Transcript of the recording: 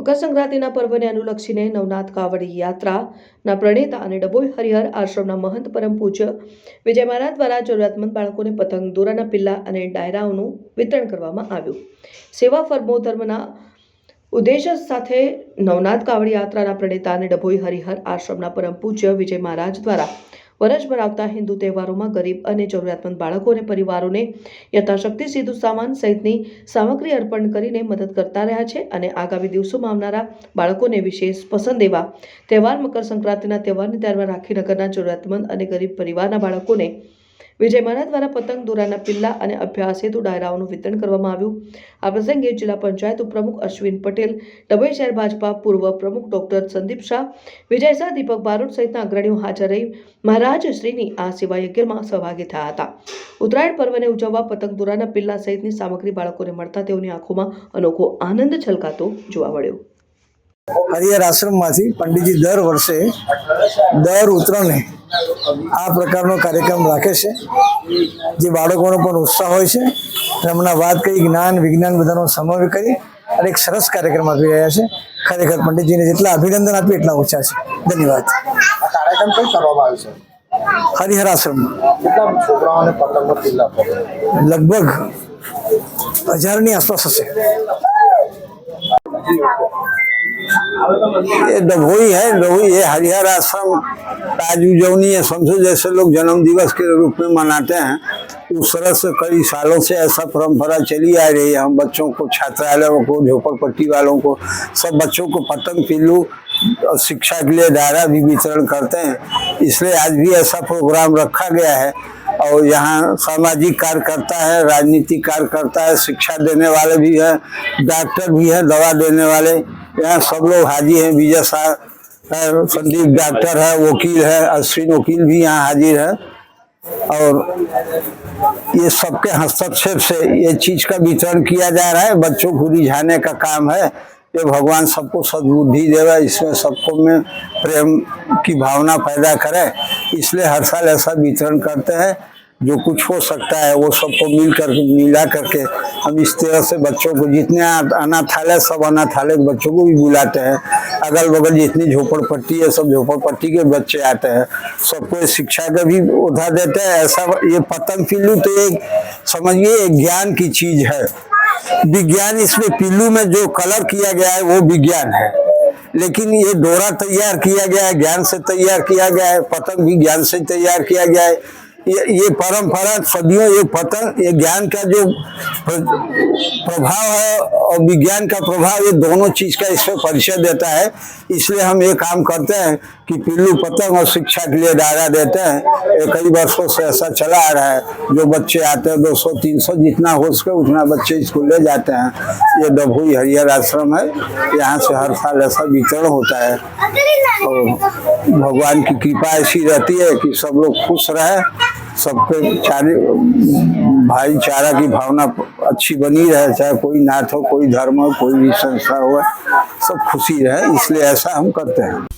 મકર સંક્રાંતિના પર્વને અનુલક્ષીને નવનાથ કાવડી યાત્રાના પ્રણેતા અને ડભોઈ હરિહર આશ્રમના મહંત પરમ પૂજ્ય વિજય મહારાજ દ્વારા જરૂરિયાતમંદ બાળકોને પતંગ, દોરાના પિલ્લા અને ડાયરાઓનું વિતરણ કરવામાં આવ્યું. સેવા ફરમો ધર્મના ઉદ્દેશ્ય સાથે નવનાથ કાવડી યાત્રાના પ્રણેતા અને ડભોઈ હરિહર આશ્રમના પરમ પૂજ્ય વિજય મહારાજ દ્વારા વર્ષભર આવતા હિન્દુ તહેવારોમાં ગરીબ અને જરૂરિયાતમંદ બાળકો અને પરિવારોને યથાશક્તિ સીધું સામાન સહિતની સામગ્રી અર્પણ કરીને મદદ કરતા રહ્યા છે અને આગામી દિવસોમાં આવનારા બાળકોને વિશેષ પસંદ એવા તહેવાર મકર સંક્રાંતિના તહેવારને ધ્યાનમાં રાખી નગરના જરૂરિયાતમંદ અને ગરીબ પરિવારના બાળકોને વિજય મહારાજ દ્વારા પતંગ, દોરાના પિલ્લા અને અભ્યાસ હેતુ ડાયરાઓનું વિતરણ કરવામાં આવ્યું. આ પ્રસંગે જિલ્લા પંચાયત ઉપપ્રમુખ અશ્વિન પટેલ, ડભોઈ શહેર ભાજપા પૂર્વ પ્રમુખ ડોક્ટર સંદીપ શાહ, વિજય શાહ, દીપક બારોટ સહિતના અગ્રણીઓ હાજર રહી મહારાજ શ્રીની આ સેવા યજ્ઞમાં સહભાગી થયા હતા. ઉત્તરાયણ પર્વને ઉજવવા પતંગ, દોરાના પિલ્લા સહિતની સામગ્રી બાળકોને મળતા તેઓની આંખોમાં અનોખો આનંદ છલકાતો જોવા મળ્યો. હરિહર આશ્રમમાંથી પંડિતજી દર વર્ષે દર ઉત્તરાયણે આ પ્રકારનો કાર્યક્રમ રાખે છે, જે બાળકોનો પણ ઉત્સાહ હોય છે. એમના વાત કરી, જ્ઞાન વિજ્ઞાન બધાનો સમન્વય કરી અને એક સરસ કાર્યક્રમ આપી રહ્યા છે. ખરેખર પંડિતજીને જેટલા અભિનંદન આપીએ એટલા ઓછા છે. ધન્યવાદ. આ કાર્યક્રમ કઈ કરવામાં આવ્યો છે? હરિહર આશ્રમમાં. કેટલા છોકરાઓને પતંગો પિલ્લા આપ્યા? લગભગ 1000ની આસપાસ હશે. ये डभोई है, डभोई ये हरिहर आश्रम आज उजवनी है, समझो जैसे लोग जन्म दिवस के रूप में मनाते हैं, उस तरह से कई सालों से ऐसा परंपरा चली आ रही है. हम बच्चों को, छात्रालयों को, झोपड़पट्टी वालों को, सब बच्चों को पतंग, पिल्लू और शिक्षा के लिए डायरा भी वितरण करते हैं. इसलिए आज भी ऐसा प्रोग्राम रखा गया है और यहाँ सामाजिक कार्यकर्ता है, राजनीतिक कार्यकर्ता है, शिक्षा देने वाले भी हैं, डॉक्टर भी हैं, दवा देने वाले यहाँ सब लोग हाजिर हैं. विजय शाह है, संदीप डॉक्टर है, वकील है, अश्विन वकील भी यहाँ हाजिर है. और ये सबके हस्तक्षेप से ये चीज का वितरण किया जा रहा है. बच्चों को रिझाने का काम है. ये भगवान सबको सद्बुद्धि देवे, इसमें सबको में प्रेम की भावना पैदा करे, इसलिए हर साल ऐसा वितरण करते हैं. जो कुछ हो सकता है वो सबको मिला करके हम इस तरह से बच्चों को, जितने अनाथालय, सब अनाथालय के बच्चों को भी बुलाते हैं. अगल बगल जितनी झोपड़पट्टी है, सब झोपड़पट्टी के बच्चे आते हैं. सबको शिक्षा का भी उठा देते हैं. ऐसा ये पतंग पिल्लू तो एक समझिए एक ज्ञान की चीज है. विज्ञान, इसमें पिल्लू में जो कलर किया गया है वो विज्ञान है, लेकिन ये डोरा तैयार किया गया है, ज्ञान से तैयार किया गया है. पतंग भी ज्ञान से तैयार किया गया है. ये परंपरा सदियों, ये पतंग, ये ज्ञान का जो प्रभाव है और विज्ञान का प्रभाव, ये दोनों चीज का इसमें परिचय देता है. इसलिए हम ये काम करते हैं कि पिल्लू, पतंग और शिक्षा के लिए डायरा देते हैं. ये कई वर्षों से ऐसा चला आ रहा है. जो बच्चे आते हैं 200-300 जितना हो सके उतना बच्चे स्कूल ले जाते हैं. ये डभोई हरिहर आश्रम है, यहाँ से हर साल ऐसा वितरण होता है. और भगवान की कृपा ऐसी रहती है कि सब लोग खुश रहे, सबके भाईचारा की भावना अच्छी बनी रहे. चाहे कोई नाथ हो, कोई धर्म हो, कोई भी संस्था हो, सब खुशी रहे. इसलिए ऐसा हम करते हैं.